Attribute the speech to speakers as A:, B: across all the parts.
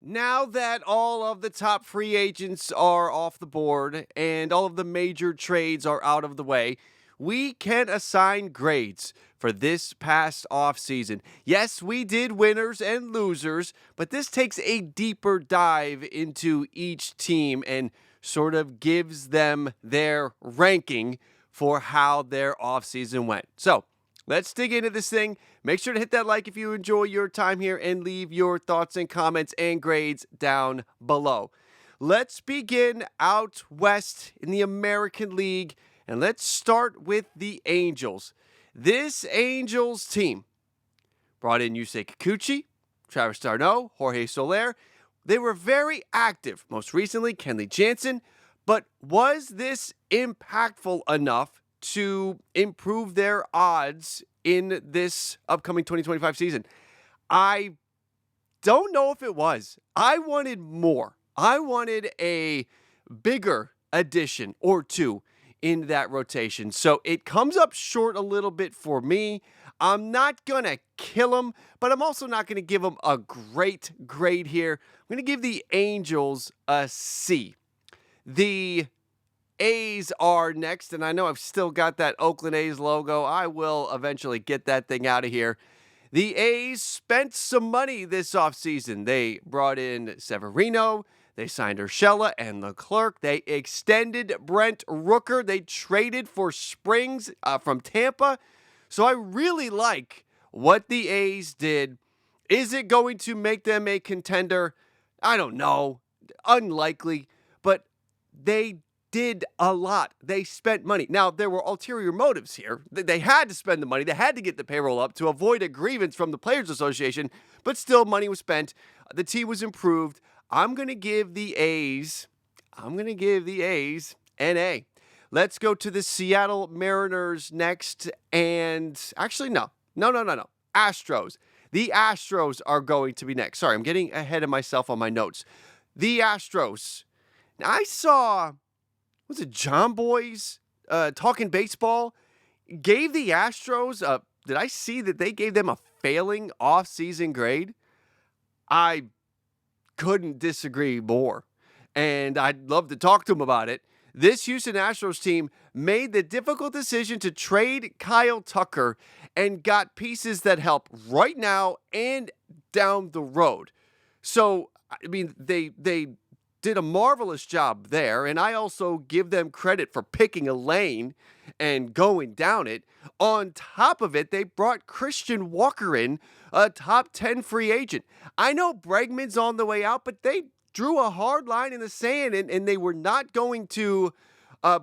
A: Now that all of the top free agents are off the board and all of the major trades are out of the way, we can assign grades for this past offseason. Yes, we did winners and losers, but this takes a deeper dive into each team and sort of gives them their ranking for how their offseason went. So, let's dig into this thing. Make sure to hit that like if you enjoy your time here and leave your thoughts and comments and grades down below. Let's begin out west in the American League, and let's start with the Angels. This Angels team brought in Yusei Kikuchi, Travis d'Arnaud, Jorge Soler. They were very active, most recently Kenley Jansen, but was this impactful enough to improve their odds in this upcoming 2025 season? I don't know if it was. I wanted more. I wanted a bigger addition or two in that rotation. So it comes up short a little bit for me. I'm not going to kill them, but I'm also not going to give them a great grade here. I'm going to give the Angels a C. The A's are next, and I know I've still got that Oakland A's logo. I will eventually get that thing out of here. The A's spent some money this offseason. They brought in Severino. They signed Urshela and Leclerc. They extended Brent Rooker. They traded for Springs from Tampa. So I really like what the A's did. Is it going to make them a contender? I don't know. Unlikely. But they did a lot. They spent money. Now, there were ulterior motives here. They had to spend the money. They had to get the payroll up to avoid a grievance from the Players Association, but still money was spent. The team was improved. I'm going to give the A's an A. Let's go to the Seattle Mariners next. And actually, no. Astros. The Astros are going to be next. Sorry, I'm getting ahead of myself on my notes. The Astros. Now, I saw, was it John Boy's Talking Baseball? Gave the Astros, did I see that they gave them a failing off-season grade? I couldn't disagree more. And I'd love to talk to him about it. This Houston Astros team made the difficult decision to trade Kyle Tucker and got pieces that help right now and down the road. So, I mean, they did a marvelous job there, and I also give them credit for picking a lane and going down it. On top of it, they brought Christian Walker in, a top 10 free agent. I know Bregman's on the way out, but they drew a hard line in the sand, and they were not going to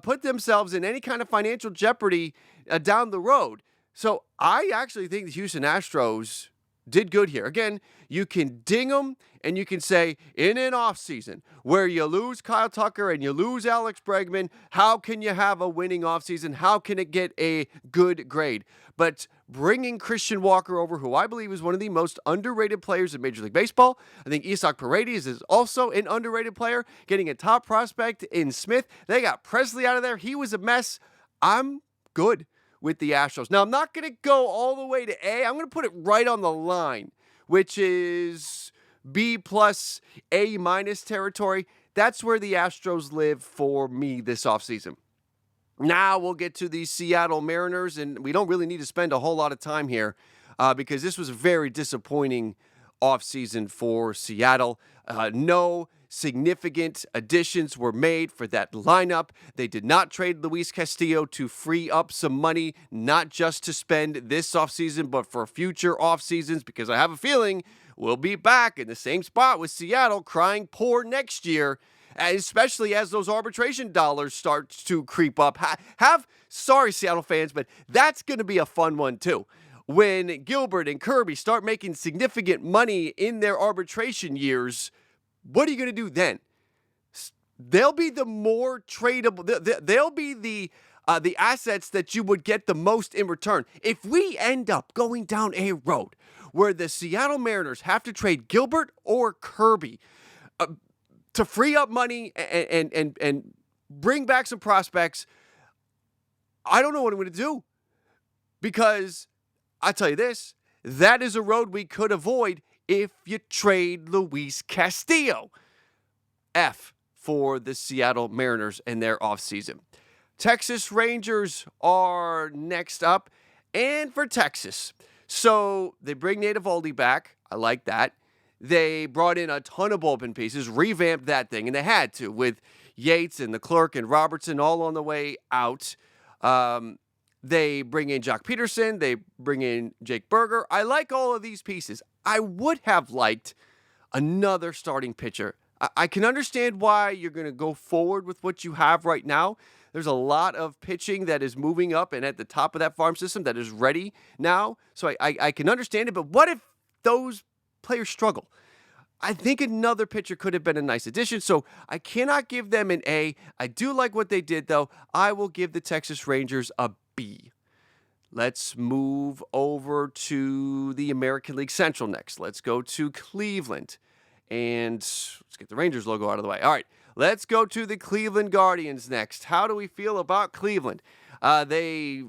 A: put themselves in any kind of financial jeopardy down the road. So I actually think the Houston Astros did good here. Again, you can ding them and you can say, in an offseason where you lose Kyle Tucker and you lose Alex Bregman, how can you have a winning offseason? How can it get a good grade? But bringing Christian Walker over, who I believe is one of the most underrated players in Major League Baseball. I think Isaac Paredes is also an underrated player. Getting a top prospect in Smith. They got Presley out of there. He was a mess. I'm good with the Astros. Now, I'm not going to go all the way to A. I'm going to put it right on the line, which is B plus A minus territory. That's where the Astros live for me this offseason. Now we'll get to the Seattle Mariners, and we don't really need to spend a whole lot of time here because this was a very disappointing offseason for Seattle. No significant additions were made for that lineup. They did not trade Luis Castillo to free up some money, not just to spend this offseason, but for future offseasons, because I have a feeling we'll be back in the same spot with Seattle crying poor next year, especially as those arbitration dollars start to creep up. Sorry, Seattle fans, but that's going to be a fun one too. When Gilbert and Kirby start making significant money in their arbitration years, what are you going to do then? They'll be the more tradable. They'll be the assets that you would get the most in return. If we end up going down a road where the Seattle Mariners have to trade Gilbert or Kirby to free up money and bring back some prospects, I don't know what I'm going to do. Because I tell you this, that is a road we could avoid if you trade Luis Castillo. F for the Seattle Mariners and their offseason. Texas Rangers are next up. And for Texas, so they bring Nate Eovaldi back. I like that. They brought in a ton of bullpen pieces, revamped that thing, and they had to with Yates and Leclerc and Robertson all on the way out. They bring in Jock Peterson. They bring in Jake Berger. I like all of these pieces. I would have liked another starting pitcher. I can understand why you're going to go forward with what you have right now. There's a lot of pitching that is moving up and at the top of that farm system that is ready now. So I can understand it. But what if those players struggle? I think another pitcher could have been a nice addition. So I cannot give them an A. I do like what they did, though. I will give the Texas Rangers a B. Let's move over to the American League Central next. Let's go to Cleveland. And let's get the Rangers logo out of the way. All right, let's go to the Cleveland Guardians next. How do we feel about Cleveland? They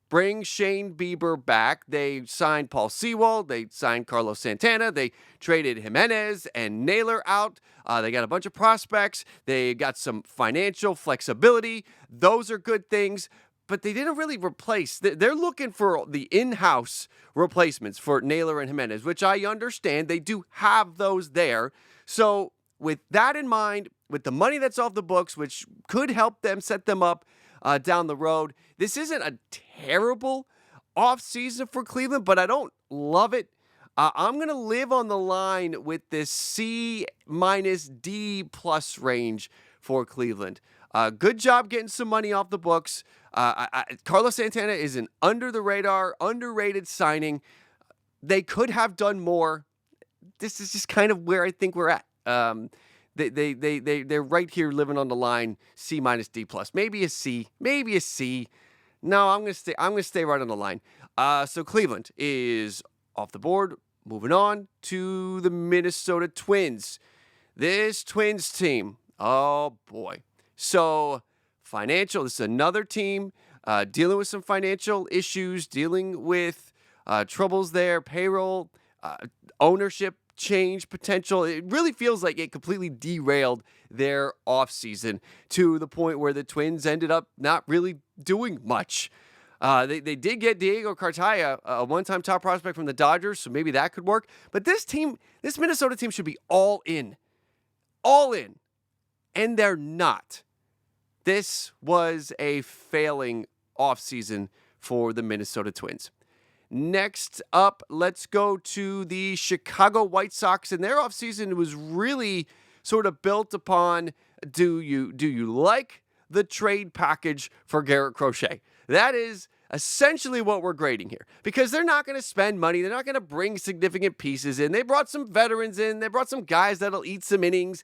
A: bring Shane Bieber back. They signed Paul Sewald. They signed Carlos Santana. They traded Jimenez and Naylor out. They got a bunch of prospects. They got some financial flexibility. Those are good things. But they didn't really replace. They're looking for the in-house replacements for Naylor and Jimenez, which I understand. They do have those there. So with that in mind, with the money that's off the books, which could help them set them up down the road, this isn't a terrible offseason for Cleveland, but I don't love it. I'm going to live on the line with this C- D+ range for Cleveland. Good job getting some money off the books. Carlos Santana is an under-the-radar, underrated signing. They could have done more. This is just kind of where I think we're at. They're right here living on the line, C- D+. Maybe a C. No, I'm gonna stay right on the line. So Cleveland is off the board. Moving on to the Minnesota Twins. This Twins team, oh boy. So this is another team dealing with some financial issues, dealing with troubles there, payroll, ownership change potential. It really feels like it completely derailed their offseason to the point where the Twins ended up not really doing much. They did get Diego Cartaya, a one-time top prospect from the Dodgers, so maybe that could work. But this Minnesota team should be all in. And they're not. This was a failing offseason for the Minnesota Twins. Next up, let's go to the Chicago White Sox, and their offseason was really sort of built upon, do you like the trade package for Garrett Crochet? That is essentially what we're grading here, because they're not going to spend money. They're not going to bring significant pieces in. They brought some veterans in. They brought some guys that'll eat some innings,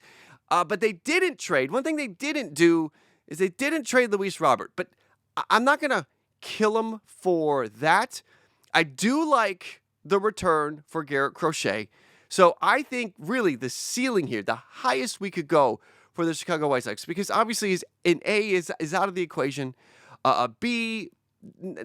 A: but they didn't trade. One thing they didn't do is they didn't trade Luis Robert, but I'm not going to kill him for that. I do like the return for Garrett Crochet. So I think really the ceiling here, the highest we could go for the Chicago White Sox, because obviously an A is out of the equation. A B,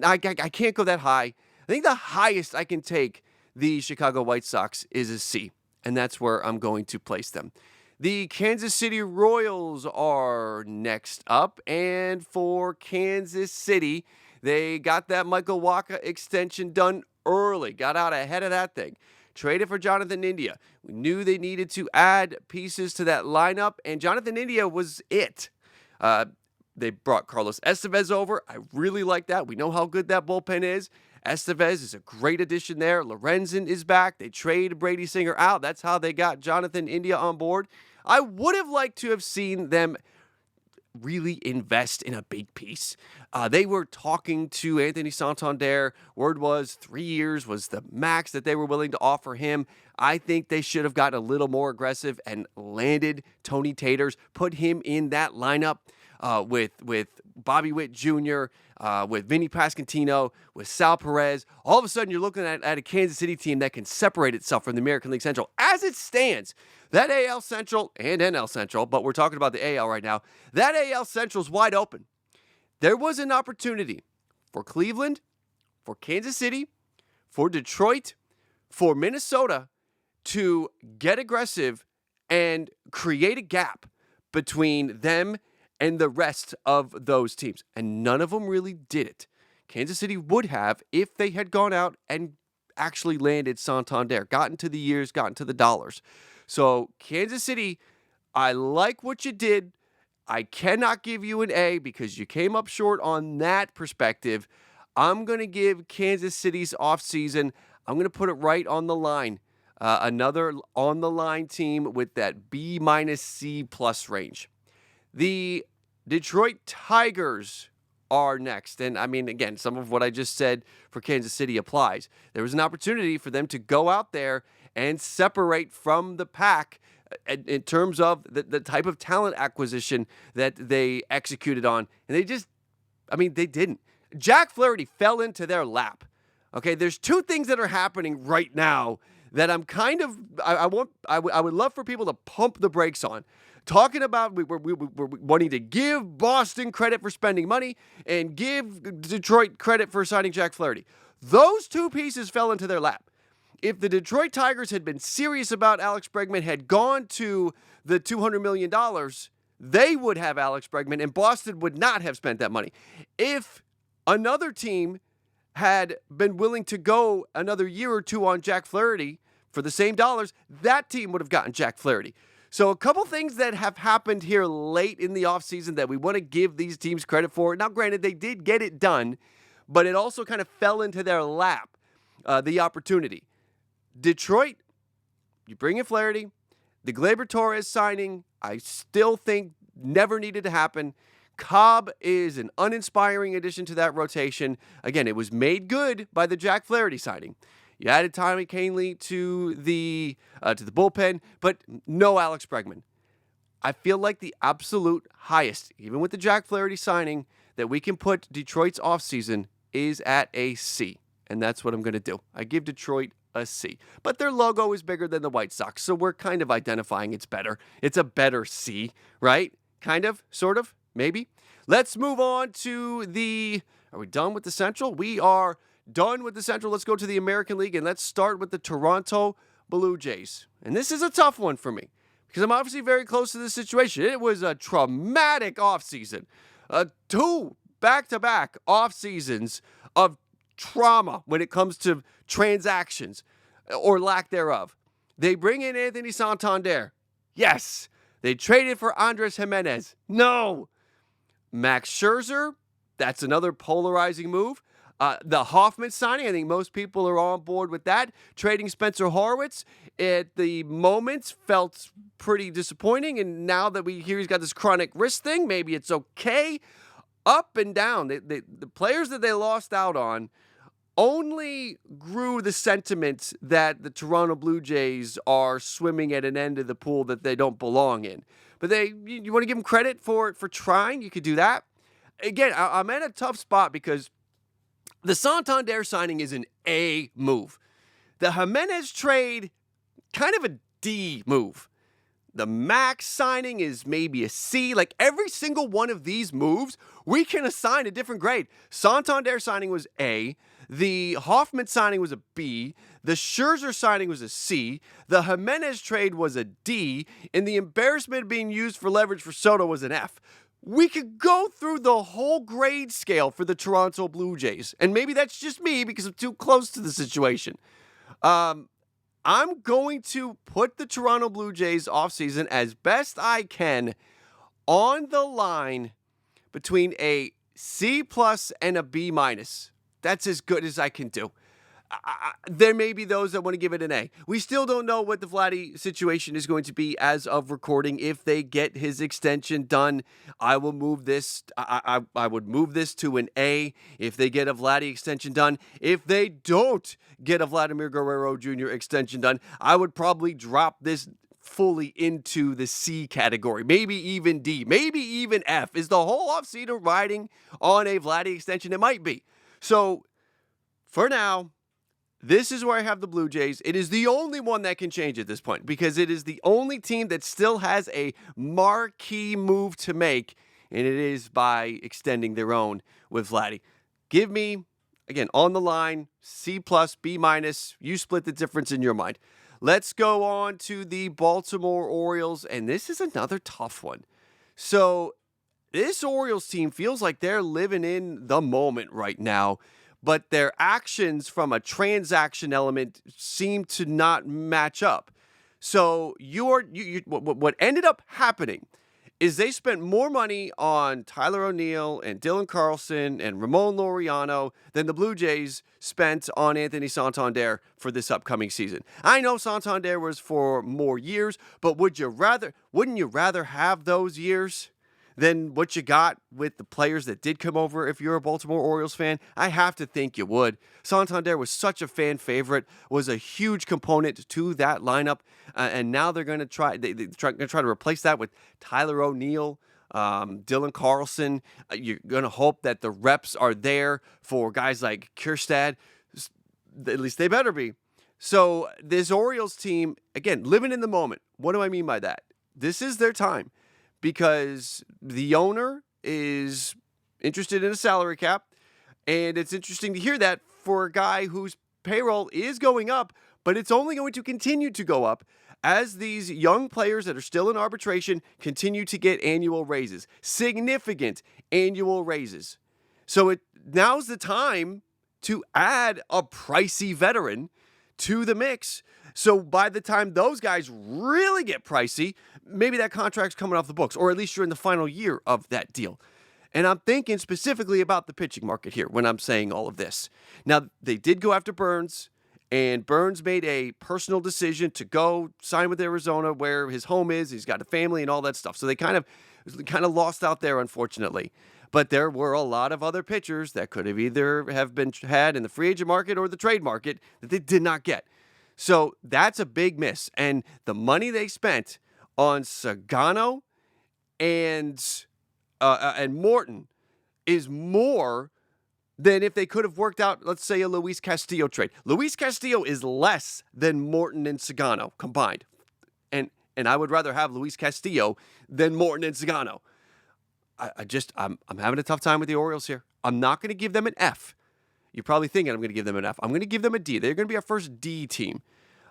A: I can't go that high. I think the highest I can take the Chicago White Sox is a C, and that's where I'm going to place them. The Kansas City Royals are next up, and for Kansas City, they got that Michael Wacha extension done early, got out ahead of that thing. Traded for Jonathan India. We knew they needed to add pieces to that lineup, and Jonathan India was it. They brought Carlos Estevez over. I really like that. We know how good that bullpen is. Estevez is a great addition there. Lorenzen is back. They traded Brady Singer out. That's how they got Jonathan India on board. I would have liked to have seen them really invest in a big piece. They were talking to Anthony Santander. Word was 3 years was the max that they were willing to offer him. I think they should have gotten a little more aggressive and landed Tony Taters, put him in that lineup with Bobby Witt Jr., with Vinny Pasquantino, with Sal Perez. All of a sudden, you're looking at a Kansas City team that can separate itself from the American League Central. As it stands, that AL Central and NL Central, but we're talking about the AL right now, that AL Central is wide open. There was an opportunity for Cleveland, for Kansas City, for Detroit, for Minnesota, to get aggressive and create a gap between them and the rest of those teams. And none of them really did it. Kansas City would have if they had gone out and actually landed Santander, gotten to the years, gotten to the dollars. So Kansas City, I like what you did. I cannot give you an A because you came up short on that perspective. I'm going to give Kansas City's offseason, I'm going to put it right on the line. Another on-the-line team with that B minus C plus range. The Detroit Tigers are next. And I mean, again, some of what I just said for Kansas City applies. There was an opportunity for them to go out there and separate from the pack in terms of the type of talent acquisition that they executed on. And they didn't. Jack Flaherty fell into their lap. Okay, there's two things that are happening right now that I'm kind of, I would love for people to pump the brakes on. Talking about we're wanting to give Boston credit for spending money and give Detroit credit for signing Jack Flaherty. Those two pieces fell into their lap. If the Detroit Tigers had been serious about Alex Bregman, had gone to the $200 million, they would have Alex Bregman and Boston would not have spent that money. If another team had been willing to go another year or two on Jack Flaherty for the same dollars, that team would have gotten Jack Flaherty. So a couple things that have happened here late in the offseason that we want to give these teams credit for. Now, granted, they did get it done, but it also kind of fell into their lap, the opportunity. Detroit, you bring in Flaherty. The Gleyber Torres signing, I still think never needed to happen. Cobb is an uninspiring addition to that rotation. Again, it was made good by the Jack Flaherty signing. You added Tommy Kahnle to the bullpen, but no Alex Bregman. I feel like the absolute highest, even with the Jack Flaherty signing, that we can put Detroit's offseason is at a C, and that's what I'm going to do. I give Detroit a C, but their logo is bigger than the White Sox, so we're kind of identifying it's better. It's a better C, right? Kind of, sort of, maybe. Let's move on to are we done with the Central? We are done with the Central. Let's go to the American League, and let's start with the Toronto Blue Jays. And this is a tough one for me because I'm obviously very close to this situation. It was a traumatic offseason. 2 back-to-back off seasons of trauma when it comes to transactions or lack thereof. They bring in Anthony Santander. Yes. They traded for Andres Jimenez. No. Max Scherzer, that's another polarizing move. The Hoffman signing, I think most people are on board with that. Trading Spencer Horwitz at the moment felt pretty disappointing, and now that we hear he's got this chronic wrist thing, maybe it's okay. Up and down, the players that they lost out on only grew the sentiment that the Toronto Blue Jays are swimming at an end of the pool that they don't belong in. But you want to give them credit for trying? You could do that. Again, I'm at a tough spot because the Santander signing is an A move. The Jimenez trade, kind of a D move. The Max signing is maybe a C. Like every single one of these moves, we can assign a different grade. Santander signing was A. The Hoffman signing was a B. The Scherzer signing was a C. The Jimenez trade was a D. And the embarrassment being used for leverage for Soto was an F. We could go through the whole grade scale for the Toronto Blue Jays. And maybe that's just me because I'm too close to the situation. I'm going to put the Toronto Blue Jays offseason as best I can on the line between a C plus and a B minus. That's as good as I can do. There may be those that want to give it an A. We still don't know what the Vladdy situation is going to be as of recording. If they get his extension done, I will move this. I would move this to an A if they get a Vladdy extension done. If they don't get a Vladimir Guerrero Jr. extension done, I would probably drop this fully into the C category, maybe even D, maybe even F. Is the whole offseason riding on a Vladdy extension? It might be. So for now, this is where I have the Blue Jays. It is the only one that can change at this point because it is the only team that still has a marquee move to make, and it is by extending their own with Vladdy. Give me, again, on the line, C plus, B minus. You split the difference in your mind. Let's go on to the Baltimore Orioles, and this is another tough one. So this Orioles team feels like they're living in the moment right now, but their actions from a transaction element seem to not match up. So what ended up happening is they spent more money on Tyler O'Neill and Dylan Carlson and Ramon Laureano than the Blue Jays spent on Anthony Santander for this upcoming season. I know Santander was for more years, but wouldn't you rather have those years than what you got with the players that did come over if you're a Baltimore Orioles fan? I have to think you would. Santander was such a fan favorite, was a huge component to that lineup, and now they're going to try to replace that with Tyler O'Neill, Dylan Carlson. You're going to hope that the reps are there for guys like Kjerstad. At least they better be. So this Orioles team, again, living in the moment. What do I mean by that? This is their time, because the owner is interested in a salary cap, and it's interesting to hear that for a guy whose payroll is going up, but it's only going to continue to go up as these young players that are still in arbitration continue to get annual raises, significant annual raises. So now's the time to add a pricey veteran to the mix. So by the time those guys really get pricey, maybe that contract's coming off the books, or at least you're in the final year of that deal. And I'm thinking specifically about the pitching market here when I'm saying all of this. Now, they did go after Burns, and Burns made a personal decision to go sign with Arizona, where his home is. He's got a family and all that stuff. So they kind of lost out there, unfortunately. But there were a lot of other pitchers that could have either have been had in the free agent market or the trade market that they did not get. So that's a big miss. And the money they spent on Sagano and Morton is more than if they could have worked out, let's say, a Luis Castillo trade. Luis Castillo is less than Morton and Sagano combined. And I would rather have Luis Castillo than Morton and Sagano. I'm having a tough time with the Orioles here. I'm not going to give them an F. You're probably thinking I'm going to give them an F. I'm going to give them a D. They're going to be our first D team.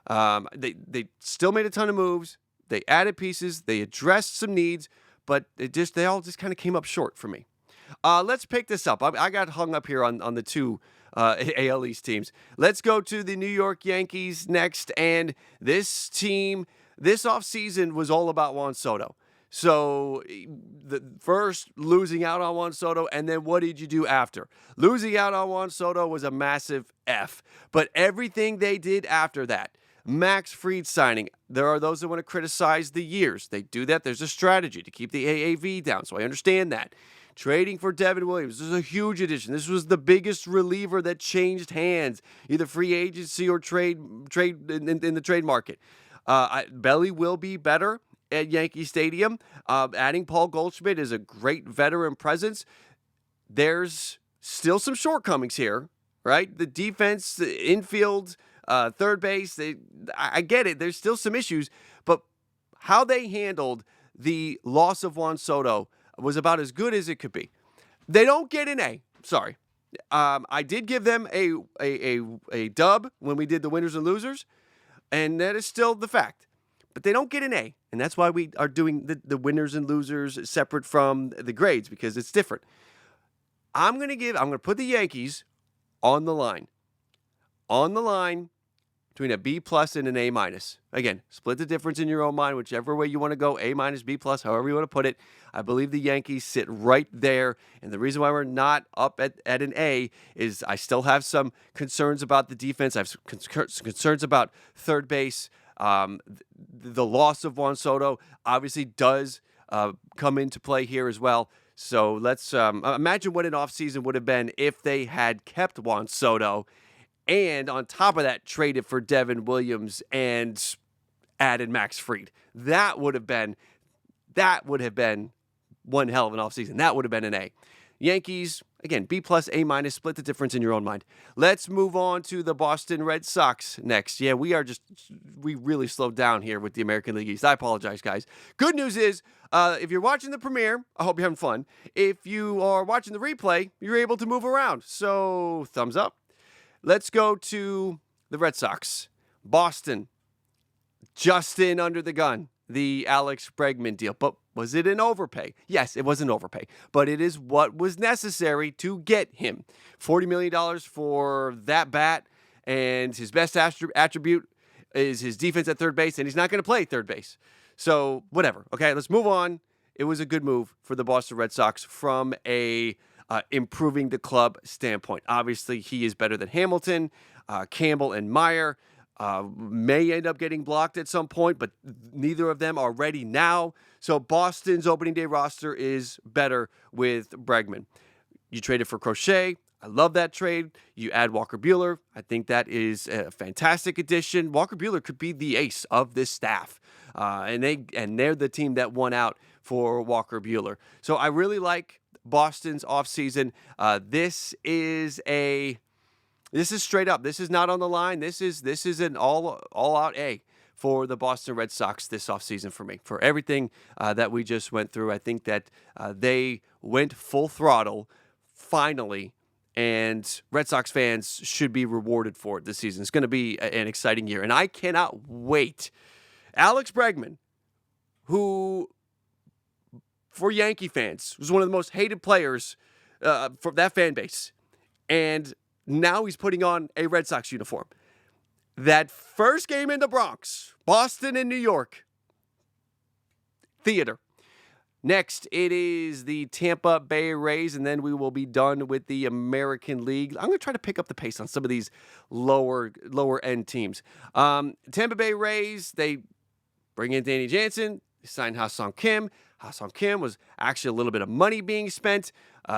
A: They still made a ton of moves. They added pieces. They addressed some needs, but they all just kind of came up short for me. Let's pick this up. I got hung up here on the two AL East teams. Let's go to the New York Yankees next. And this team, this offseason was all about Juan Soto. So the first losing out on Juan Soto, and then what did you do after? Losing out on Juan Soto was a massive F. But everything they did after that, Max Fried signing, there are those that want to criticize the years. They do that. There's a strategy to keep the AAV down, so I understand that. Trading for Devin Williams, this is a huge addition. This was the biggest reliever that changed hands, either free agency or trade in the trade market. Belly will be better at Yankee Stadium. Adding Paul Goldschmidt is a great veteran presence. There's still some shortcomings here, right? The defense, the infield, third base, I get it. There's still some issues, but how they handled the loss of Juan Soto was about as good as it could be. They don't get an A. Sorry. I did give them a dub when we did the winners and losers, and that is still the fact. But they don't get an A, and that's why we are doing the winners and losers separate from the grades, because it's different. I'm going to put the Yankees on the line between a B plus and an A minus. Again, split the difference in your own mind, whichever way you want to go, A minus, B plus, however you want to put it. I believe the Yankees sit right there, and the reason why we're not up at an A is I still have some concerns about the defense. I have some concerns about third base. The loss of Juan Soto obviously does come into play here as well. So let's imagine what an offseason would have been if they had kept Juan Soto and on top of that traded for Devin Williams and added Max Fried. That would have been one hell of an offseason. That would have been an A. Yankees, again, B plus, A minus, split the difference in your own mind. Let's move on to the Boston Red Sox next. Yeah, we really slowed down here with the American League East. I apologize, guys. Good news is, if you're watching the premiere, I hope you're having fun. If you are watching the replay, you're able to move around. So, thumbs up. Let's go to the Red Sox. Boston, Justin under the gun, the Alex Bregman deal. But was it an overpay? Yes, it was an overpay. But it is what was necessary to get him. $40 million for that bat, and his best attribute is his defense at third base, and he's not going to play third base. So whatever. Okay, let's move on. It was a good move for the Boston Red Sox from a improving the club standpoint. Obviously, he is better than Hamilton, Campbell, and Meyer. May end up getting blocked at some point, but neither of them are ready now. So Boston's opening day roster is better with Bregman. You traded for Crochet. I love that trade. You add Walker Buehler. I think that is a fantastic addition. Walker Buehler could be the ace of this staff. And they're the team that won out for Walker Buehler. So I really like Boston's offseason. This is straight up. This is not on the line. This is an all-out A for the Boston Red Sox this offseason for me. For everything that we just went through, I think that they went full throttle finally, and Red Sox fans should be rewarded for it this season. It's going to be an exciting year, and I cannot wait. Alex Bregman, who, for Yankee fans, was one of the most hated players for that fan base, and now he's putting on a Red Sox uniform. That first game in the Bronx, Boston and New York, theater. Next, it is the Tampa Bay Rays, and then we will be done with the American League. I'm going to try to pick up the pace on some of these lower-end teams. Tampa Bay Rays, they bring in Danny Jansen, they sign Ha-Seong Kim. Ha-Seong Kim was actually a little bit of money being spent.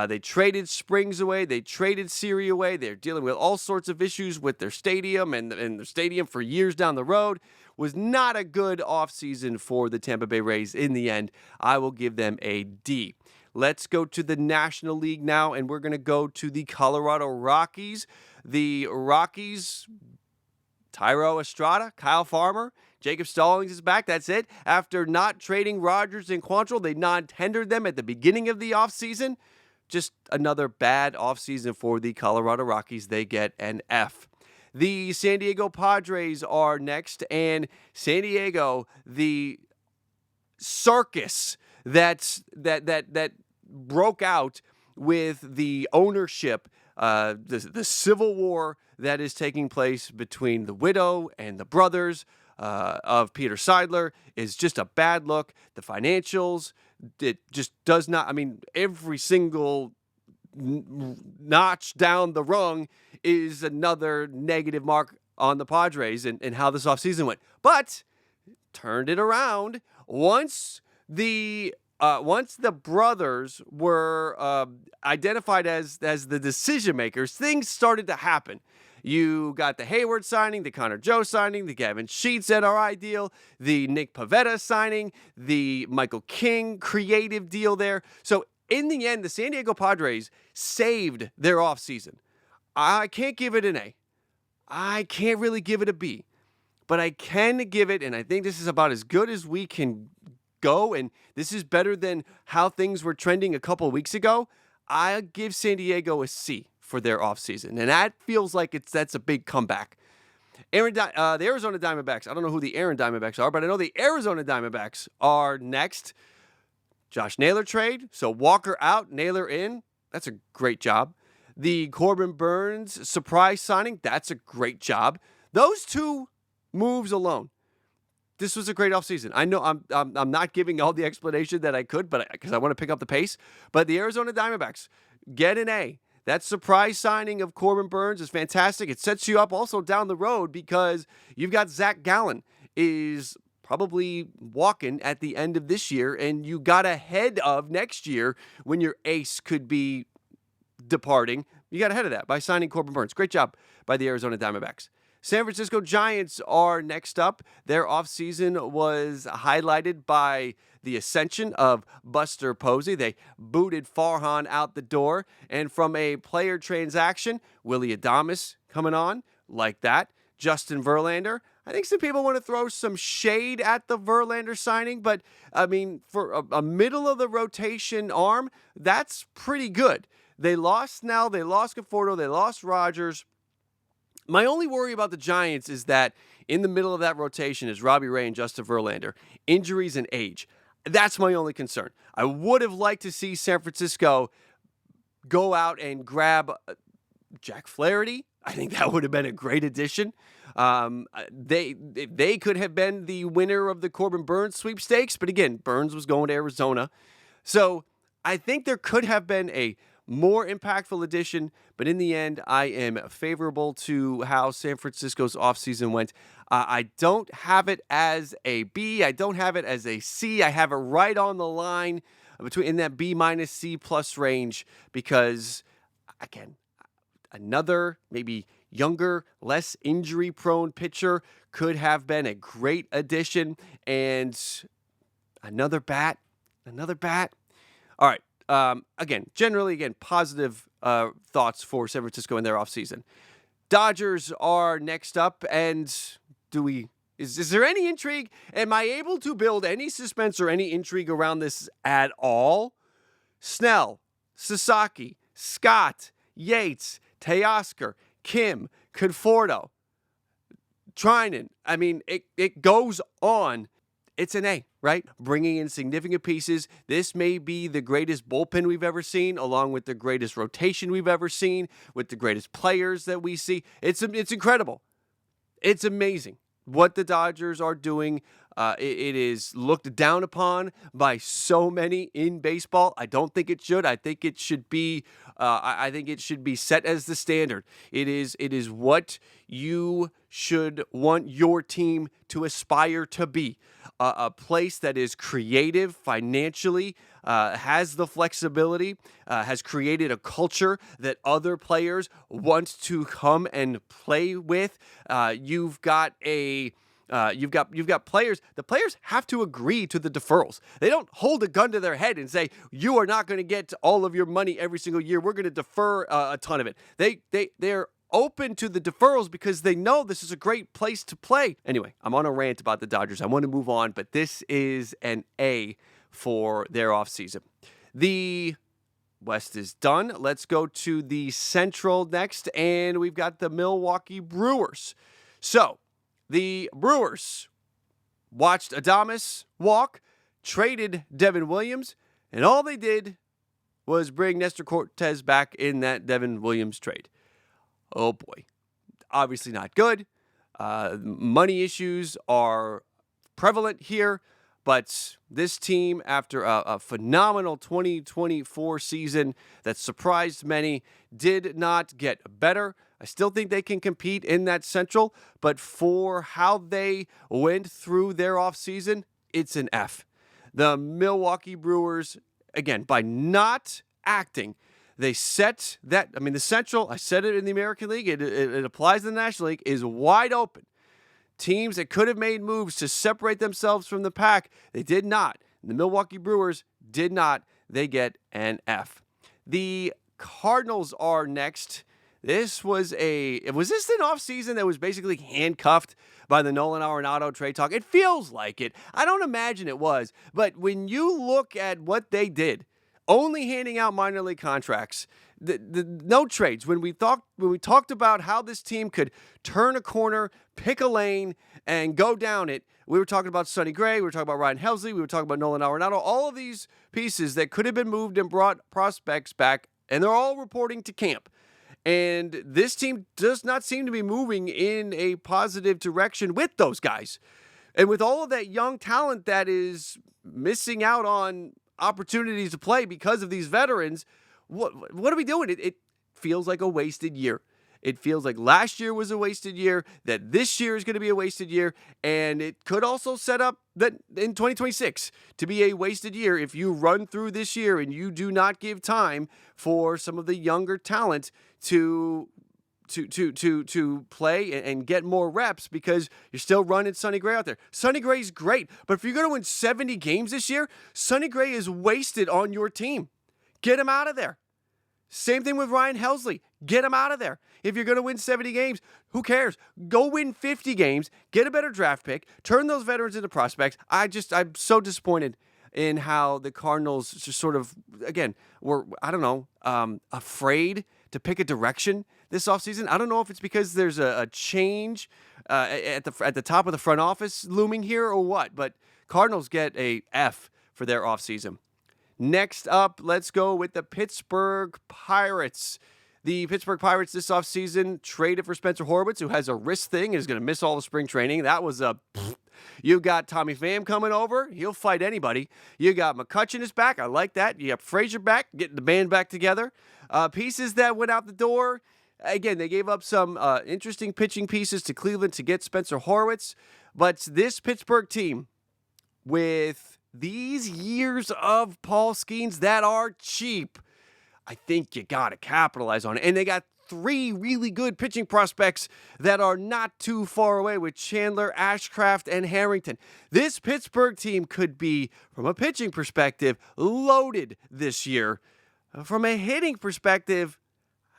A: They traded Springs away. They traded Siri away. They're dealing with all sorts of issues with their stadium, and their stadium for years down the road was not a good offseason for the Tampa Bay Rays in the end. I will give them a D. Let's go to the National League now, and we're going to go to the Colorado Rockies. The Rockies, Thairo Estrada, Kyle Farmer, Jacob Stallings is back. That's it. After not trading Rogers and Quantrill, they non-tendered them at the beginning of the offseason. Just another bad offseason for the Colorado Rockies. They get an F. The San Diego Padres are next, and San Diego, the circus that broke out with the ownership, the civil war that is taking place between the widow and the brothers of Peter Seidler is just a bad look. The financials, it just does not, every single notch down the rung is another negative mark on the Padres and how this offseason went. But turned it around once the brothers were identified as the decision makers. Things started to happen. You got the Hayward signing, the Connor Joe signing, the Gavin Sheets NRI deal, the Nick Pivetta signing, the Michael King creative deal there. So in the end, the San Diego Padres saved their offseason. I can't give it an A. I can't really give it a B. But I can give it, and I think this is about as good as we can go, and this is better than how things were trending a couple of weeks ago. I give San Diego a C for their offseason, and that feels like that's a big comeback. The Arizona Diamondbacks, I don't know who the Aaron Diamondbacks are, but I know the Arizona Diamondbacks are next. Josh Naylor trade, so Walker out, Naylor in. That's a great job. The Corbin Burns surprise signing, that's a great job. Those two moves alone, this was a great offseason. I know I'm not giving all the explanation that I could, but because I want to pick up the pace. But the Arizona Diamondbacks get an A. That surprise signing of Corbin Burns is fantastic. It sets you up also down the road because you've got Zach Gallen is probably walking at the end of this year, and you got ahead of next year when your ace could be departing. You got ahead of that by signing Corbin Burns. Great job by the Arizona Diamondbacks. San Francisco Giants are next up. Their offseason was highlighted by the ascension of Buster Posey. They booted Farhan out the door. And from a player transaction, Willy Adames coming on like that. Justin Verlander. I think some people want to throw some shade at the Verlander signing, but for a middle of the rotation arm, that's pretty good. They lost Conforto, they lost Rogers. My only worry about the Giants is that in the middle of that rotation is Robbie Ray and Justin Verlander. Injuries and age. That's my only concern. I would have liked to see San Francisco go out and grab Jack Flaherty. I think that would have been a great addition. They could have been the winner of the Corbin Burns sweepstakes, but again, Burns was going to Arizona. So I think there could have been a more impactful addition, but in the end, I am favorable to how San Francisco's offseason went. I don't have it as a B. I don't have it as a C. I have it right on the line between in that B minus C plus range because, again, another maybe younger, less injury-prone pitcher could have been a great addition, and another bat. All right. Again, positive thoughts for San Francisco in their offseason. Dodgers are next up, and is there any intrigue? Am I able to build any suspense or any intrigue around this at all? Snell, Sasaki, Scott, Yates, Teoscar, Kim, Conforto, Trinan. I mean, it goes on. It's an A, right? Bringing in significant pieces. This may be the greatest bullpen we've ever seen, along with the greatest rotation we've ever seen, with the greatest players that we see. It's incredible. It's amazing what the Dodgers are doing. It is looked down upon by so many in baseball. I don't think it should. I think it should be. I think it should be set as the standard. It is what you should want your team to aspire to be. A place that is creative financially, has the flexibility, has created a culture that other players want to come and play with. You've got players. The players have to agree to the deferrals. They don't hold a gun to their head and say, you are not going to get all of your money every single year. We're going to defer a ton of it. They're open to the deferrals because they know this is a great place to play. Anyway, I'm on a rant about the Dodgers. I want to move on, but this is an A for their offseason. The West is done. Let's go to the Central next, and we've got the Milwaukee Brewers. So, the Brewers watched Adames walk, traded Devin Williams, and all they did was bring Nestor Cortez back in that Devin Williams trade. Oh boy, obviously not good. Money issues are prevalent here, but this team, after a phenomenal 2024 season that surprised many, did not get better. I still think they can compete in that Central, but for how they went through their offseason, it's an F. The Milwaukee Brewers, again, by not acting, they set that, the Central, I said it in the American League, it applies to the National League, is wide open. Teams that could have made moves to separate themselves from the pack, they did not. The Milwaukee Brewers did not. They get an F. The Cardinals are next. Was this an offseason that was basically handcuffed by the Nolan Arenado trade talk? It feels like it. I don't imagine it was. But when you look at what they did, only handing out minor league contracts, the no trades. When we talked about how this team could turn a corner, pick a lane, and go down it, we were talking about Sonny Gray, we were talking about Ryan Helsley, we were talking about Nolan Arenado, all of these pieces that could have been moved and brought prospects back, and they're all reporting to camp. And this team does not seem to be moving in a positive direction with those guys. And with all of that young talent that is missing out on opportunities to play because of these veterans, what are we doing? It feels like a wasted year. It feels like last year was a wasted year, that this year is going to be a wasted year, and it could also set up that in 2026 to be a wasted year if you run through this year and you do not give time for some of the younger talent to play and get more reps because you're still running Sonny Gray out there. Sonny Gray's great, but if you're going to win 70 games this year, Sonny Gray is wasted on your team. Get him out of there. Same thing with Ryan Helsley. Get him out of there. If you're going to win 70 games, who cares? Go win 50 games, get a better draft pick, turn those veterans into prospects. I'm so disappointed in how the Cardinals just sort of, again, were, afraid to pick a direction this offseason. I don't know if it's because there's a change at the top of the front office looming here or what, but Cardinals get a F for their offseason. Next up, let's go with the Pittsburgh Pirates. The Pittsburgh Pirates this offseason traded for Spencer Horwitz, who has a wrist thing and is going to miss all the spring training. That was a... You got Tommy Pham coming over. He'll fight anybody. You got McCutchen is back. I like that. You got Frazier back, getting the band back together. Pieces that went out the door. Again, they gave up some interesting pitching pieces to Cleveland to get Spencer Horwitz. But this Pittsburgh team, with these years of Paul Skeens that are cheap, I think you got to capitalize on it. And they got 3 really good pitching prospects that are not too far away with Chandler, Ashcraft, and Harrington. This Pittsburgh team could be, from a pitching perspective, loaded this year. From a hitting perspective,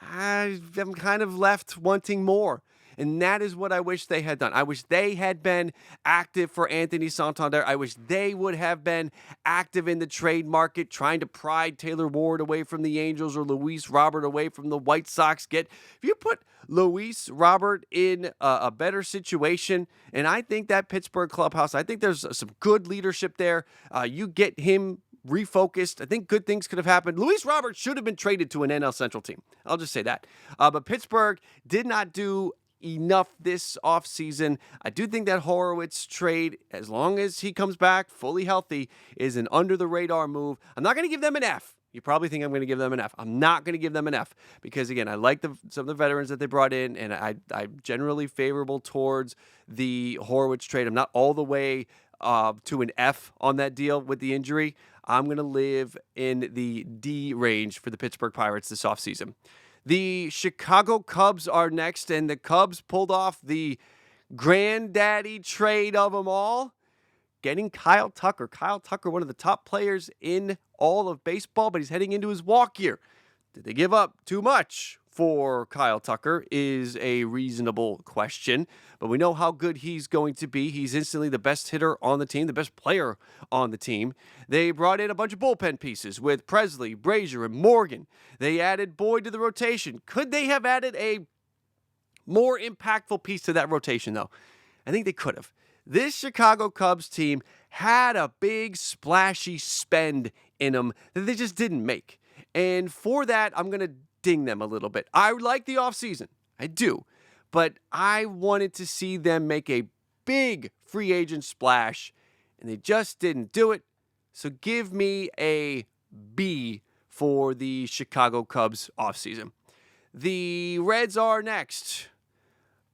A: I'm kind of left wanting more. And that is what I wish they had done. I wish they had been active for Anthony Santander. I wish they would have been active in the trade market, trying to pry Taylor Ward away from the Angels or Luis Robert away from the White Sox. If you put Luis Robert in a better situation, and I think that Pittsburgh clubhouse, I think there's some good leadership there. You get him refocused. I think good things could have happened. Luis Robert should have been traded to an NL Central team. I'll just say that. But Pittsburgh did not do enough this offseason. I do think that Horowitz trade, as long as he comes back fully healthy, is an under-the-radar move. I'm not going to give them an F. You probably think I'm going to give them an F. I'm not going to give them an F because, again, I like some of the veterans that they brought in, and I'm generally favorable towards the Horowitz trade. I'm not all the way to an F on that deal with the injury. I'm going to live in the D range for the Pittsburgh Pirates this offseason. The Chicago Cubs are next, and the Cubs pulled off the granddaddy trade of them all, getting Kyle Tucker. Kyle Tucker, one of the top players in all of baseball, but he's heading into his walk year. Did they give up too much for Kyle Tucker is a reasonable question, but we know how good he's going to be. He's instantly the best hitter on the team, the best player on the team. They brought in a bunch of bullpen pieces with Presley, Brazier, and Morgan. They added Boyd to the rotation. Could they have added a more impactful piece to that rotation, though? I think they could have. This Chicago Cubs team had a big splashy spend in them that they just didn't make. And for that, I'm going to ding them a little bit. I like the offseason. I do. But I wanted to see them make a big free agent splash, and they just didn't do it. So give me a B for the Chicago Cubs offseason. The Reds are next.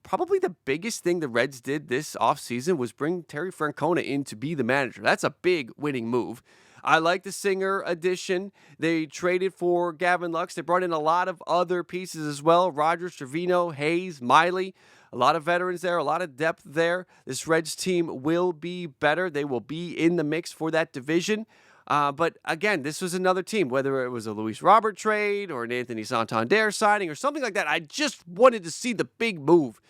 A: Probably the biggest thing the Reds did this offseason was bring Terry Francona in to be the manager. That's a big winning move. I like the Singer addition. They traded for Gavin Lux. They brought in a lot of other pieces as well. Rogers, Trevino, Hayes, Miley. A lot of veterans there, a lot of depth there. This Reds team will be better. They will be in the mix for that division. But again, this was another team, whether it was a Luis Robert trade or an Anthony Santander signing or something like that. I just wanted to see the big move,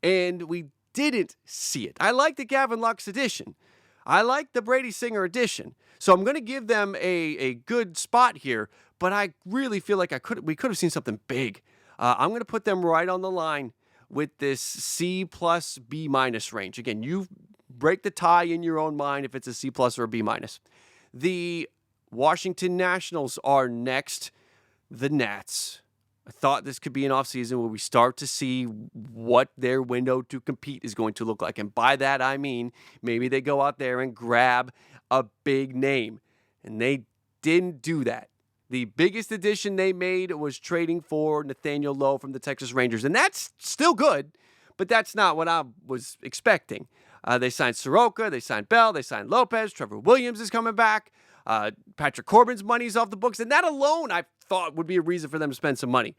A: and we didn't see it. I like the Gavin Lux addition. I like the Brady Singer addition. So I'm going to give them a good spot here, but I really feel like we could have seen something big. I'm going to put them right on the line with this C plus B minus range. Again, you break the tie in your own mind if it's a C plus or a B minus. The Washington Nationals are next. The Nats. I thought this could be an offseason where we start to see what their window to compete is going to look like. And by that, I mean maybe they go out there and grab a big name. And they didn't do that. The biggest addition they made was trading for Nathaniel Lowe from the Texas Rangers. And that's still good, but that's not what I was expecting. They signed Soroka, they signed Bell, they signed Lopez, Trevor Williams is coming back. Patrick Corbin's money's off the books, and that alone I thought would be a reason for them to spend some money.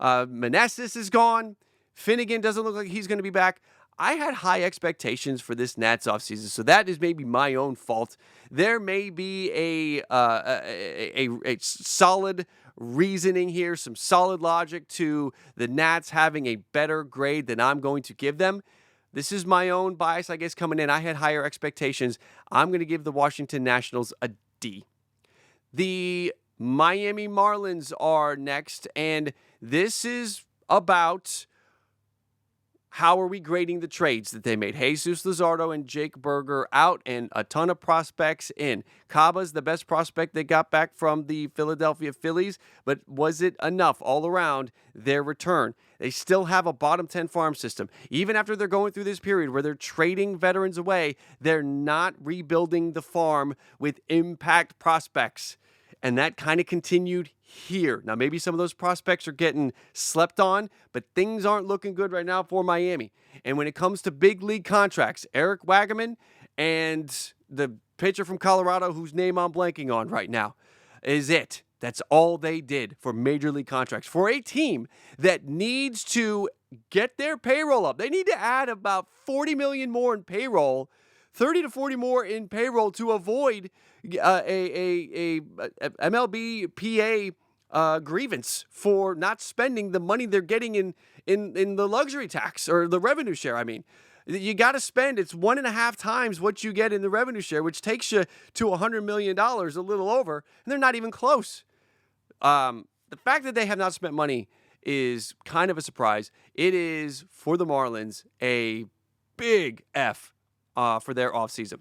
A: Meneses is gone. Finnegan doesn't look like he's going to be back. I had high expectations for this Nats offseason, so that is maybe my own fault. There may be a solid reasoning here, some solid logic to the Nats having a better grade than I'm going to give them. This is my own bias, I guess, coming in. I had higher expectations. I'm going to give the Washington Nationals a D. The Miami Marlins are next, and This is about how are we grading the trades that they made? Jesus Luzardo and Jake Berger out and a ton of prospects in. Caba's the best prospect they got back from the Philadelphia Phillies, but was it enough all around their return? They still have a bottom 10 farm system. Even after they're going through this period where they're trading veterans away, they're not rebuilding the farm with impact prospects. And that kind of continued here. Now, maybe some of those prospects are getting slept on, but things aren't looking good right now for Miami. And when it comes to big league contracts, Eric Wagaman and the pitcher from Colorado, whose name I'm blanking on right now, is it. That's all they did for major league contracts. For a team that needs to get their payroll up, they need to add about $40 million more in payroll, 30 to 40 more in payroll to avoid a MLB PA grievance for not spending the money they're getting in the luxury tax or the revenue share. I mean, you got to spend, it's 1.5 times what you get in the revenue share, which takes you to $100 million, a little over, and they're not even close. The fact that they have not spent money is kind of a surprise. It is, for the Marlins, a big F for their offseason.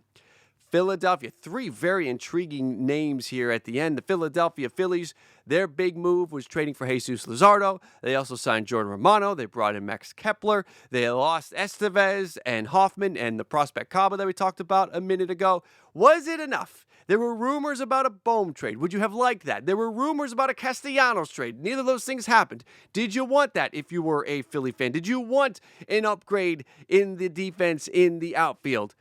A: Philadelphia, 3 very intriguing names here at the end. The Philadelphia Phillies, their big move was trading for Jesus Luzardo. They also signed Jordan Romano. They brought in Max Kepler. They lost Estevez and Hoffman and the prospect Caba that we talked about a minute ago. Was it enough? There were rumors about a Bohm trade. Would you have liked that? There were rumors about a Castellanos trade. Neither of those things happened. Did you want that if you were a Philly fan? Did you want an upgrade in the defense in the outfield?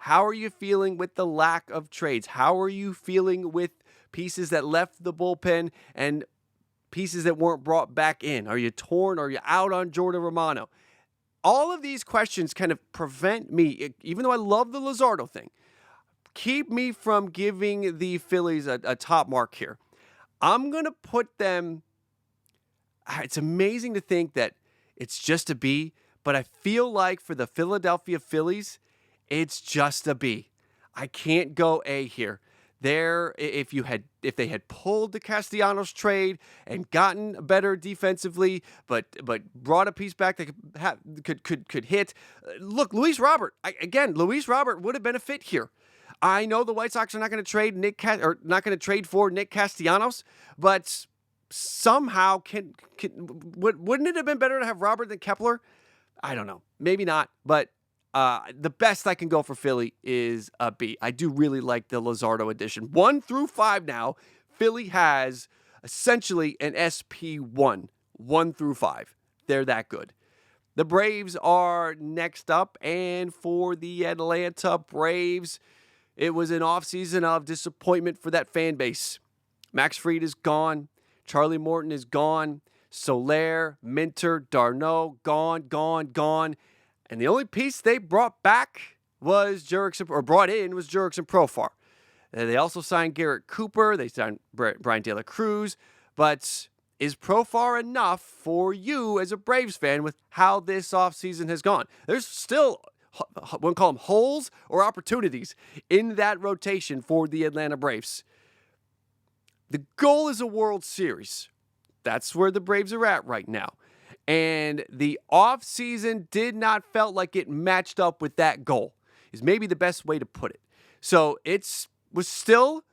A: How are you feeling with the lack of trades? How are you feeling with pieces that left the bullpen and pieces that weren't brought back in? Are you torn? Are you out on Jordan Romano? All of these questions kind of prevent me, even though I love the Luzardo thing, keep me from giving the Phillies a top mark here. I'm going to put them, it's amazing to think that it's just a B, but I feel like for the Philadelphia Phillies, it's just a B. I can't go A here. If they had pulled the Castellanos trade and gotten better defensively, but brought a piece back that could hit. Look, Luis Robert would have been a fit here. I know the White Sox are not going to trade not going to trade for Nick Castellanos, but somehow wouldn't it have been better to have Robert than Kepler? I don't know. Maybe not, but the best I can go for Philly is a B. I do really like the Luzardo edition. 1 through 5 now, Philly has essentially an SP1, 1 through 5. They're that good. The Braves are next up, and for the Atlanta Braves, it was an offseason of disappointment for that fan base. Max Fried is gone. Charlie Morton is gone. Soler, Minter, d'Arnaud, gone. And the only piece they brought back was brought in Jurickson Profar. They also signed Garrett Cooper. They signed Brian De La Cruz. But is Profar enough for you as a Braves fan with how this offseason has gone? There's still, we'll call them holes or opportunities in that rotation for the Atlanta Braves. The goal is a World Series. That's where the Braves are at right now. And the offseason did not felt like it matched up with that goal, is maybe the best way to put it. So was still,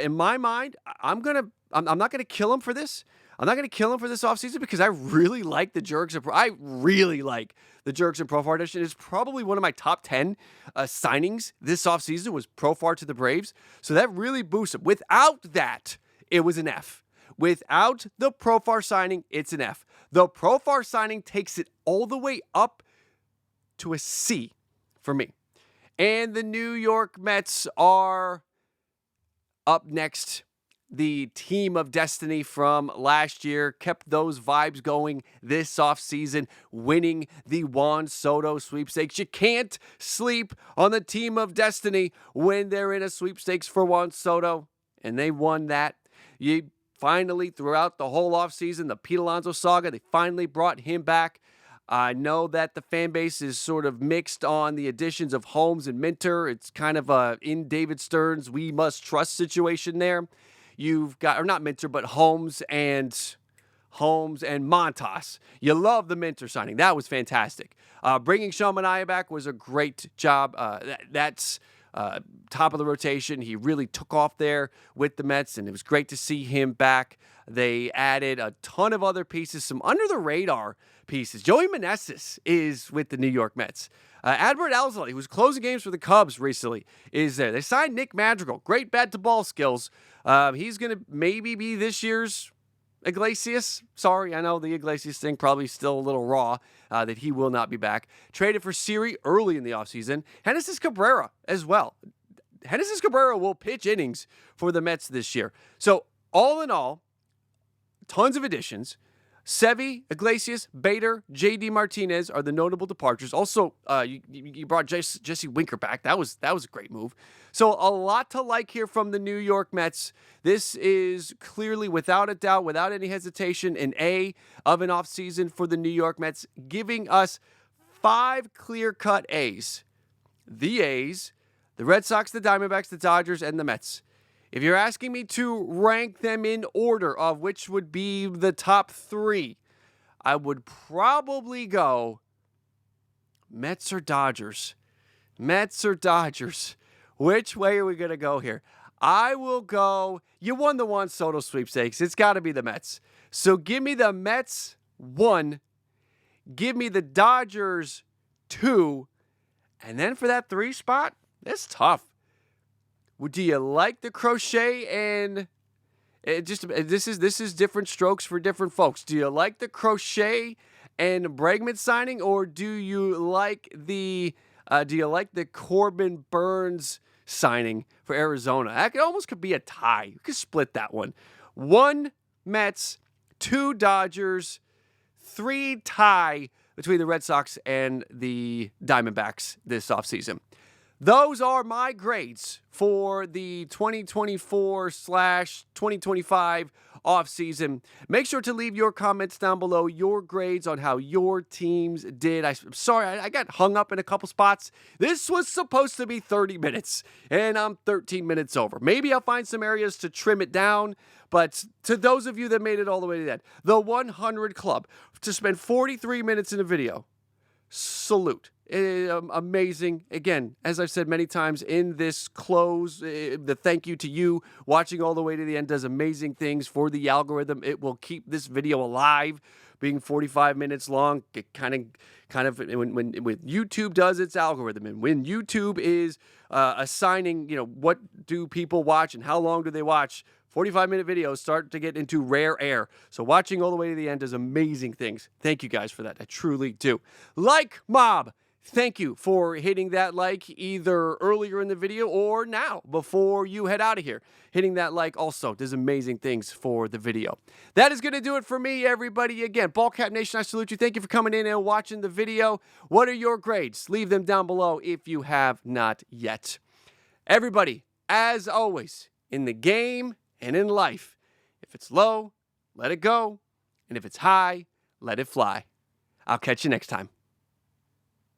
A: in my mind, I'm not going to kill him for this. I'm not going to kill him for this offseason because I really like the Jurickson Profar edition. It's probably one of my top 10 signings this offseason was Profar to the Braves. So that really boosts him. Without that, it was an F. Without the Profar signing, it's an F. The Profar signing takes it all the way up to a C for me. And the New York Mets are up next. The team of destiny from last year kept those vibes going this offseason, winning the Juan Soto sweepstakes. You can't sleep on the team of destiny when they're in a sweepstakes for Juan Soto, and they won that. You finally, throughout the whole offseason, the Pete Alonso saga, they finally brought him back. I know that the fan base is sort of mixed on the additions of Holmes and Minter. It's kind of a in David Stern's we must trust situation there. You've got, or not Minter, but Holmes and Holmes, and Montas. You love the Minter signing. That was fantastic. Bringing Sean Manaea back was a great job. That's top of the rotation. He really took off there with the Mets, and it was great to see him back. They added a ton of other pieces, some under-the-radar pieces. Joey Meneses is with the New York Mets. Adbert Alzolay, who was closing games for the Cubs recently, is there. They signed Nick Madrigal. Great bat-to-ball skills. He's going to maybe be this year's Iglesias. Sorry, I know the Iglesias thing probably still a little raw, that he will not be back. Traded for Siri early in the offseason. Genesis Cabrera as well. Genesis Cabrera will pitch innings for the Mets this year. So all in all, tons of additions. Sevy, Iglesias, Bader, J.D. Martinez are the notable departures. Also, you brought Jesse Winker back. That was a great move. So a lot to like here from the New York Mets. This is clearly, without a doubt, without any hesitation, an A of an offseason for the New York Mets, giving us 5 clear-cut A's. The A's, the Red Sox, the Diamondbacks, the Dodgers, and the Mets. If you're asking me to rank them in order of which would be the top 3, I would probably go Mets or Dodgers. Mets or Dodgers. Which way are we going to go here? I will go, you won the Juan Soto sweepstakes. It's got to be the Mets. So give me the Mets 1. Give me the Dodgers 2. And then for that 3 spot, it's tough. Do you like the Crochet and this is different strokes for different folks? Do you like the Crochet and Bregman signing, or do you like the Corbin Burns signing for Arizona? That could be a tie. You could split that one. 1 Mets, 2 Dodgers, 3 tie between the Red Sox and the Diamondbacks this offseason. Those are my grades for the 2024/2025 offseason. Make sure to leave your comments down below, your grades on how your teams did. I'm sorry, I got hung up in a couple spots. This was supposed to be 30 minutes, and I'm 13 minutes over. Maybe I'll find some areas to trim it down, but to those of you that made it all the way to the end, the 100 Club, to spend 43 minutes in a video, salute. Amazing. Again, as I've said many times in this close, the thank you to you watching all the way to the end does amazing things for the algorithm. It will keep this video alive, being 45 minutes long. It kind of when YouTube does its algorithm, and when YouTube is assigning, what do people watch and how long do they watch, 45-minute videos start to get into rare air. So watching all the way to the end does amazing things. Thank you guys for that. I truly do. Like Mob, thank you for hitting that like either earlier in the video or now before you head out of here. Hitting that like also does amazing things for the video. That is going to do it for me, everybody. Again, Ballcap Nation, I salute you. Thank you for coming in and watching the video. What are your grades? Leave them down below if you have not yet. Everybody, as always, in the game and in life, if it's low, let it go. And if it's high, let it fly. I'll catch you next time.